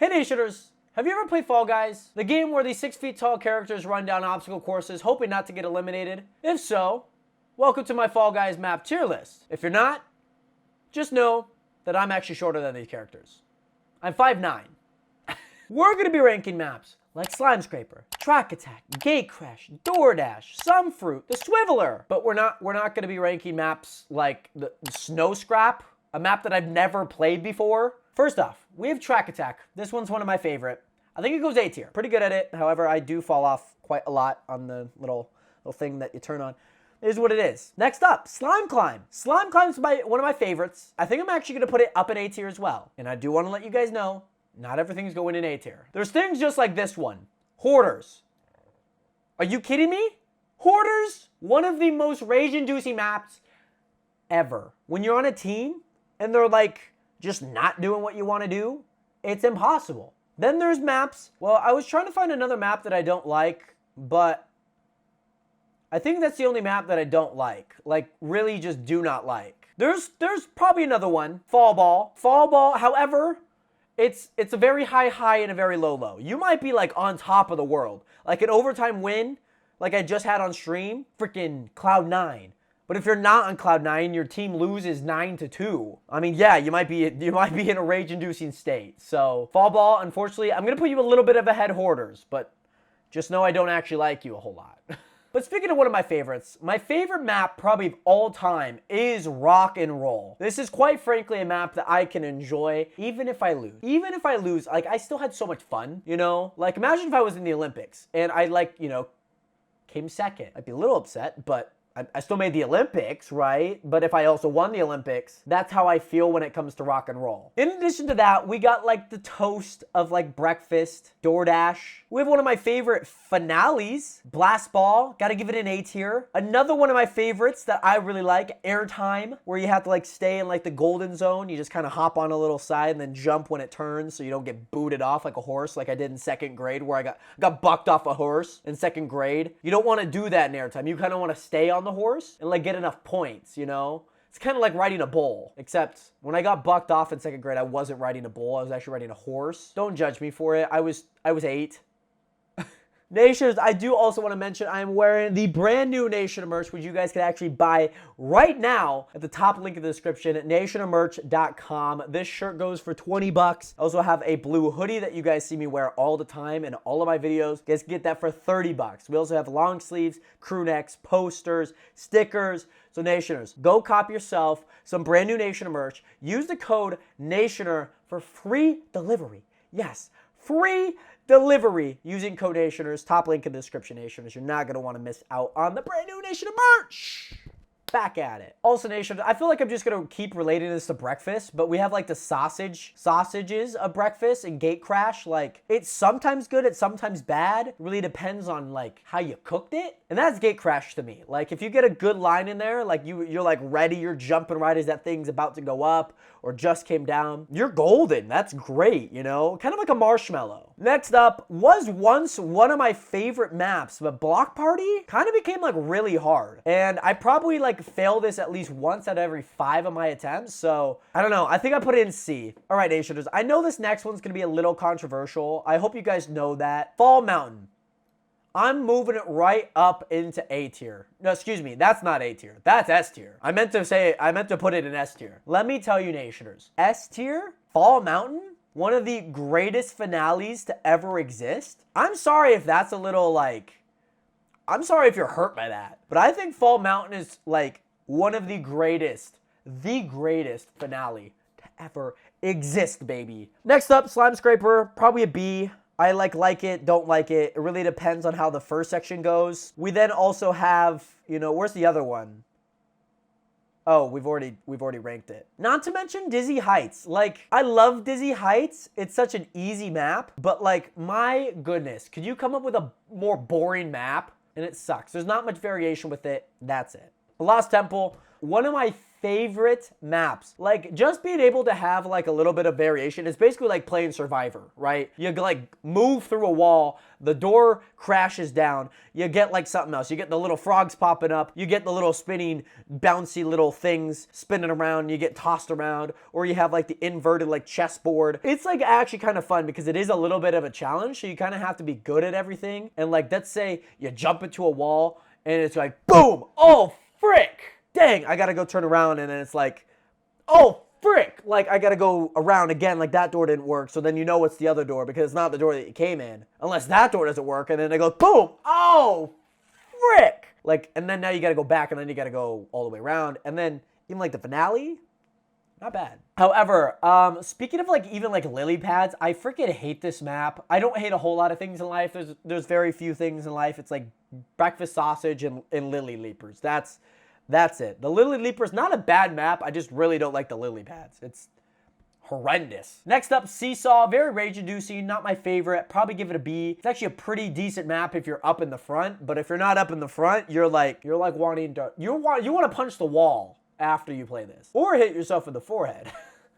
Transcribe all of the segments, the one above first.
Hey Nationers, have you ever played Fall Guys? The game where these 6 feet tall characters run down obstacle courses hoping not to get eliminated? If so, welcome to my Fall Guys map tier list. If you're not, just know that I'm actually shorter than these characters. I'm 5'9". We're going to be ranking maps like Slime Scraper, Track Attack, Gate Crash, DoorDash, Some Fruit, the Swiveler. But we're not going to be ranking maps like the Snow Scrap, a map that I've never played before. First off, we have Track Attack. This one's one of my favorite. I think it goes A tier. Pretty good at it. However, I do fall off quite a lot on the little thing that you turn on. It is what it is. Next up, Slime Climb. Slime Climb is one of my favorites. I think I'm actually going to put it up in A tier as well. And I do want to let you guys know, not everything's going in A tier. There's things just like this one. Hoarders. Are you kidding me? Hoarders? One of the most rage-inducing maps ever. When you're on a team and they're like just not doing what you want to do, it's impossible. Then there's maps. Well, I was trying to find another map that I don't like, but I think that's the only map that I don't like. Like, really just do not like. There's probably another one. Fall Ball. Fall Ball, however, it's a very high and a very low. You might be like on top of the world. Like an overtime win, like I just had on stream, freaking Cloud 9. But if you're not on Cloud 9, your team loses 9-2. I mean, yeah, you might be in a rage-inducing state. So, Fall Ball, unfortunately, I'm going to put you a little bit of ahead, Hoarders. But just know I don't actually like you a whole lot. But speaking of one of my favorites, my favorite map probably of all time is Rock and Roll. This is quite frankly a map that I can enjoy even if I lose. Even if I lose, like, I still had so much fun, you know? Like, imagine if I was in the Olympics and I, like, you know, came second. I'd be a little upset, but I still made the Olympics, right? But if I also won the Olympics, that's how I feel when it comes to Rock and Roll. In addition to that, we got like the toast of like breakfast, DoorDash. We have one of my favorite finales, Blast Ball. Gotta give it an A tier. Another one of my favorites that I really like, Airtime, where you have to like stay in like the golden zone. You just kind of hop on a little side and then jump when it turns so you don't get booted off like a horse like I did in 2nd grade where I got bucked off a horse in 2nd grade. You don't want to do that in Airtime. You kind of want to stay on the horse and like get enough points, you know? It's kind of like riding a bull, except when I got bucked off in 2nd grade, I wasn't riding a bull. I was actually riding a horse. Don't judge me for it. I was 8. Nations, I do also want to mention I am wearing the brand new Nation merch, which you guys can actually buy right now at the top link in the description at nationmerch.com. This shirt goes for 20 bucks. I also have a blue hoodie that you guys see me wear all the time in all of my videos. You guys can get that for 30 bucks. We also have long sleeves, crew necks, posters, stickers. So Nationers, go cop yourself some brand new Nation merch. Use the code NATIONER for free delivery. Yes, free delivery using code Nationers. Top link in the description, Nationers. You're not going to want to miss out on the brand new Nation merch. Back at it. Also, Nation, I feel like I'm just going to keep relating this to breakfast, but we have like the sausages of breakfast and Gate Crash. Like, it's sometimes good, it's sometimes bad. It really depends on like how you cooked it. And that's Gate Crash to me. Like, if you get a good line in there, like you're like ready, you're jumping right as that thing's about to go up or just came down, you're golden. That's great, you know? Kind of like a marshmallow. Next up was once one of my favorite maps, but Block Party kind of became like really hard. And I probably like fail this at least once out of every 5 of my attempts. So I don't know. I think I put it in C. All right, Nationers. I know this next one's going to be a little controversial. I hope you guys know that. Fall Mountain. I'm moving it right up into A tier. No, excuse me. That's not A tier. That's S tier. I meant to put it in S tier. Let me tell you, Nationers. S tier, Fall Mountain, one of the greatest finales to ever exist. I'm sorry if that's a little like, I'm sorry if you're hurt by that. But I think Fall Mountain is like one of the greatest finale to ever exist, baby. Next up, Slime Scraper, probably a B. I like it, don't like it. It really depends on how the first section goes. We then also have, you know, where's the other one? Oh, we've already ranked it. Not to mention Dizzy Heights. Like, I love Dizzy Heights. It's such an easy map, but like, my goodness, could you come up with a more boring map? And it sucks. There's not much variation with it. That's it. The Lost Temple, one of my favorite maps. Like, just being able to have like a little bit of variation. It's basically like playing Survivor, right? You like move through a wall, the door crashes down, you get like something else. You get the little frogs popping up, you get the little spinning, bouncy little things spinning around, you get tossed around, or you have like the inverted like chessboard. It's like actually kind of fun because it is a little bit of a challenge, so you kind of have to be good at everything. And like, let's say you jump into a wall and it's like, boom, oh frick, dang, I gotta go turn around, and then it's like, oh frick, like I gotta go around again, like that door didn't work, so then you know it's the other door because it's not the door that you came in, unless that door doesn't work, and then it goes boom, oh frick, like, and then now you gotta go back, and then you gotta go all the way around, and then even like the finale, not bad. However, speaking of like even like lily pads, I freaking hate this map. I don't hate a whole lot of things in life. There's very few things in life. It's like breakfast sausage and lily leapers. That's it. The lily leapers, not a bad map. I just really don't like the lily pads. It's horrendous. Next up, Seesaw. Very rage-inducing. Not my favorite. Probably give it a B. It's actually a pretty decent map if you're up in the front. But if you're not up in the front, you're like wanting to you want to punch the wall after you play this, or hit yourself in the forehead.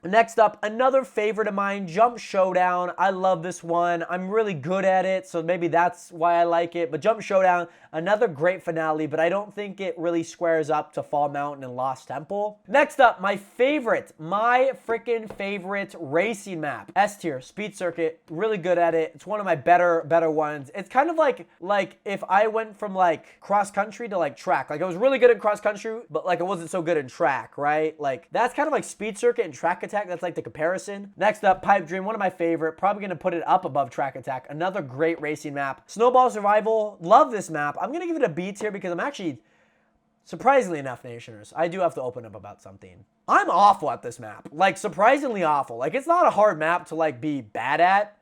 Next up, another favorite of mine, Jump Showdown. I love this one. I'm really good at it, so maybe that's why I like it. But Jump Showdown, another great finale, but I don't think it really squares up to Fall Mountain and Lost Temple. Next up, my freaking favorite racing map. S tier, Speed Circuit, really good at it. It's one of my better ones. It's kind of like if I went from like cross country to like track. Like I was really good at cross country, but like I wasn't so good in track, right? Like that's kind of like Speed Circuit and Track Attack. That's like the comparison. Next up, Pipe Dream, one of my favorite. Probably gonna put it up above Track Attack. Another great racing map. Snowball Survival, love this map. I'm gonna give it a B tier because I'm actually, surprisingly enough, Nationers, I do have to open up about something. I'm awful at this map. Like, surprisingly awful. Like, it's not a hard map to like be bad at.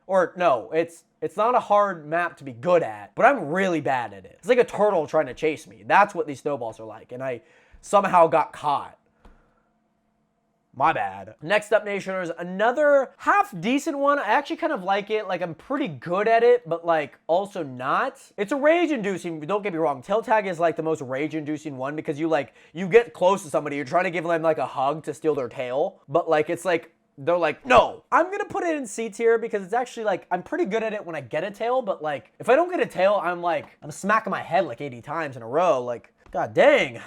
Or no, it's not a hard map to be good at, but I'm really bad at it. It's like a turtle trying to chase me. That's what these snowballs are like, and I somehow got caught. My bad. Next up, Nationers, another half decent one. I actually kind of like it. Like, I'm pretty good at it, but like also not. It's a rage-inducing, don't get me wrong. Tail tag is like the most rage-inducing one because you get close to somebody, you're trying to give them like a hug to steal their tail, but like it's like they're like, no. I'm gonna put it in C tier because it's actually like, I'm pretty good at it when I get a tail, but like if I don't get a tail, I'm smacking my head like 80 times in a row. Like, god dang.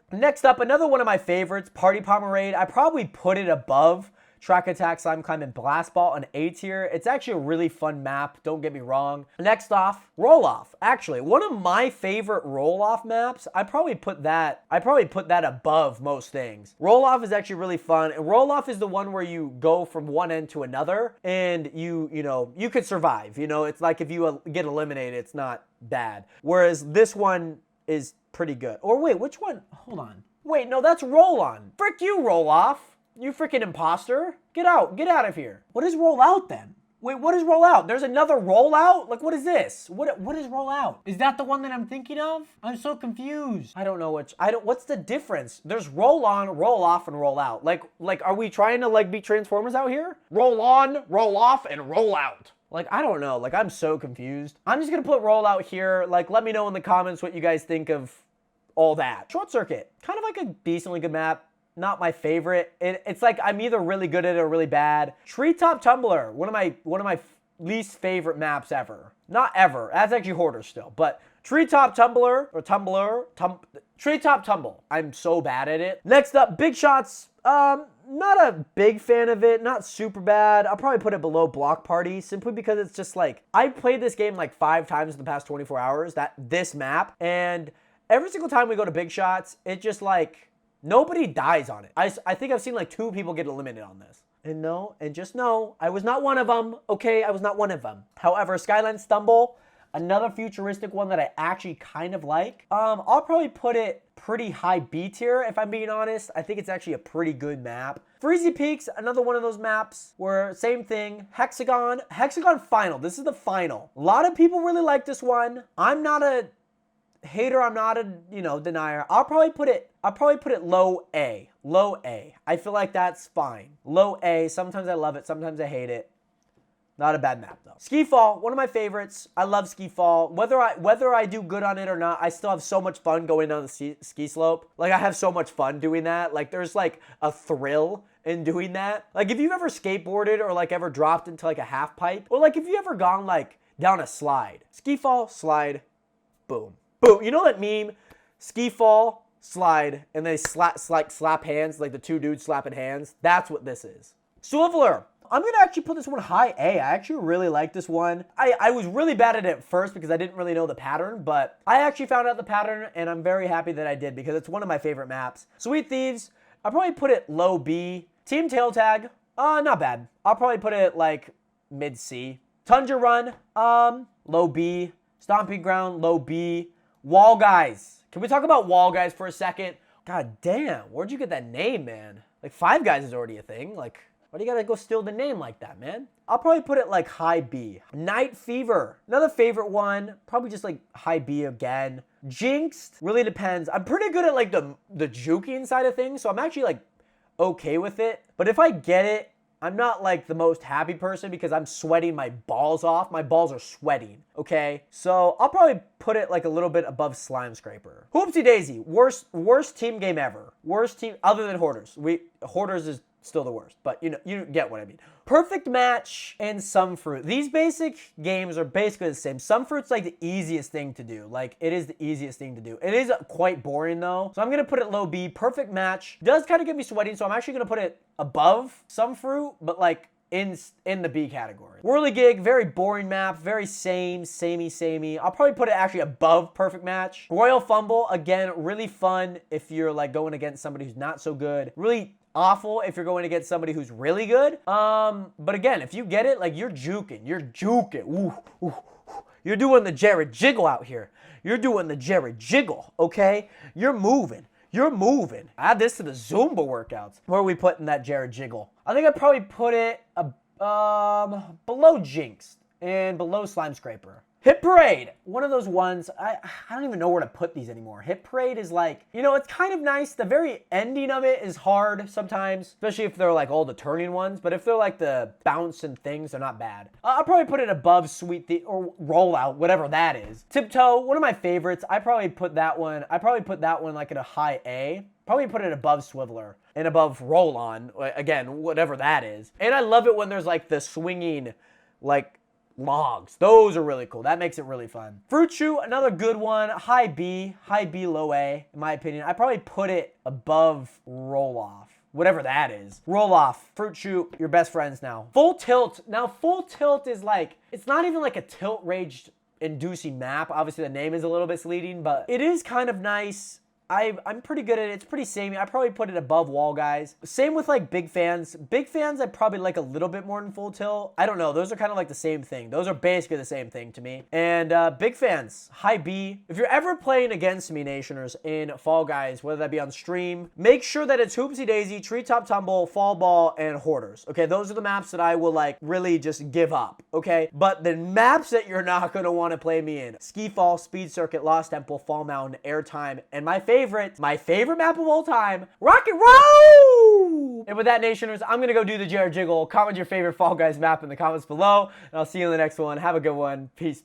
Next up, another one of my favorites, Party Pomerade. I probably put it above Track Attack, Slime Climb, and Blast Ball on A tier. It's actually a really fun map, don't get me wrong. Next off, Roll Off. Actually, one of my favorite Roll Off maps. I probably put that above most things. Roll Off is actually really fun, and Roll Off is the one where you go from one end to another, and you could survive. It's like if you get eliminated, it's not bad. Whereas this one is pretty good. Or wait, which one? Hold on. Wait, no, that's Roll On. Frick you, Roll Off. You freaking imposter. Get out of here. What is Roll Out then? Wait, what is Roll Out? There's another Roll Out? Like, what is this? What is Roll Out? Is that the one that I'm thinking of? I'm so confused. I don't know what's the difference? There's Roll On, Roll Off, and Roll Out. Like, are we trying to like be Transformers out here? Roll On, Roll Off, and Roll Out. Like, I don't know. Like, I'm so confused. I'm just gonna put Roll Out here. Like, let me know in the comments what you guys think of all that. Short Circuit, kind of like a decently good map. Not my favorite. It's like I'm either really good at it or really bad. Treetop Tumbler, one of my least favorite maps ever. Not ever. That's actually Hoarder still. But Treetop Treetop Tumble. I'm so bad at it. Next up, Big Shots. Not a big fan of it. Not super bad. I'll probably put it below Block Party simply because it's just like, I played this game like 5 times in the past 24 hours, this map, and every single time we go to Big Shots, it just like, nobody dies on it. I think I've seen like 2 people get eliminated on this. And just know, I was not one of them, okay? I was not one of them. However, Skyline Stumble, another futuristic one that I actually kind of like. I'll probably put it pretty high B tier, if I'm being honest. I think it's actually a pretty good map. Freezy Peaks, another one of those maps where same thing. Hexagon Final. This is the final. A lot of people really like this one. I'm not a hater, I'm not a denier. I'll probably put it low A. Low A. I feel like that's fine. Low A. Sometimes I love it, sometimes I hate it. Not a bad map though. Ski Fall, one of my favorites. I love Ski Fall. Whether I do good on it or not, I still have so much fun going down the ski slope. Like, I have so much fun doing that. Like, there's like a thrill in doing that. Like, if you've ever skateboarded or like ever dropped into like a half pipe, or like if you ever gone like down a slide. Ski Fall, slide, boom. Boom. You know that meme? Ski Fall, slide, and they slap hands, like the two dudes slapping hands? That's what this is. Swiveler. I'm going to actually put this one high A. I actually really like this one. I was really bad at it at first because I didn't really know the pattern, but I actually found out the pattern, and I'm very happy that I did because it's one of my favorite maps. Sweet Thieves, I'll probably put it low B. Team Tail Tag, not bad. I'll probably put it like mid C. Tundra Run, low B. Stomping Ground, low B. Wall Guys. Can we talk about Wall Guys for a second? God damn, where'd you get that name, man? Like, Five Guys is already a thing. Like, why do you gotta go steal the name like that, man? I'll probably put it like high B. Night Fever, another favorite one. Probably just like high B again. Jinxed, really depends. I'm pretty good at like the juking side of things, so I'm actually like okay with it. But if I get it, I'm not like the most happy person because I'm sweating my balls off. My balls are sweating, okay? So I'll probably put it like a little bit above Slime Scraper. Whoopsie Daisy, worst team game ever. Worst team, other than Hoarders. Hoarders is still the worst, but you get what I mean. Perfect Match and Some Fruit. These basic games are basically the same. Some Fruit's like the easiest thing to do. Like, it is the easiest thing to do. It is quite boring though, so I'm gonna put it low B. Perfect Match does kind of get me sweating, so I'm actually gonna put it above Some Fruit, but like in the B category. Whirligig, very boring map, very samey. I'll probably put it actually above Perfect Match. Royal Fumble, again, really fun if you're like going against somebody who's not so good. Really awful if you're going against somebody who's really good. But again, if you get it, like, you're juking. Ooh. You're doing the Jared Jiggle out here. You're doing the Jared Jiggle, okay? You're moving. Add this to the Zumba workouts. Where are we putting that Jared Jiggle? I think I'd probably put it below Jinx and below Slime Scraper. Hit Parade, one of those ones, I don't even know where to put these anymore. Hit Parade is like, it's kind of nice. The very ending of it is hard sometimes, especially if they're like all the turning ones. But if they're like the bouncing things, they're not bad. I'll probably put it above Sweet Thing or Rollout, whatever that is. Tiptoe, one of my favorites. I probably put that one like at a high A. Probably put it above Swiveler and above Roll On, again, whatever that is. And I love it when there's like the swinging, like, logs. Those are really cool. That makes it really fun. Fruit Chew, another good one. High B, low A, in my opinion. I probably put it above Roll Off, whatever that is. Roll Off, Fruit Chew, your best friends now. Full Tilt. Now, Full Tilt is like, it's not even like a tilt rage inducing map. Obviously, the name is a little bit misleading, but it is kind of nice. I'm pretty good at it. It's pretty samey. I probably put it above Wall Guys. Same with like Big Fans. Big Fans I probably like a little bit more than Full Tilt. I don't know. Those are kind of like the same thing. Those are basically the same thing to me. And Big Fans, high B. If you're ever playing against me, Nationers, in Fall Guys, whether that be on stream, make sure that it's Hoopsie Daisy, Treetop Tumble, Fall Ball, and Hoarders. Okay, those are the maps that I will like really just give up. Okay, but the maps that you're not going to want to play me in: Ski Fall, Speed Circuit, Lost Temple, Fall Mountain, Airtime, and my favorite map of all time, Rocket Road! And with that, Nationers, I'm going to go do the Jared Jiggle. Comment your favorite Fall Guys map in the comments below, and I'll see you in the next one. Have a good one. Peace.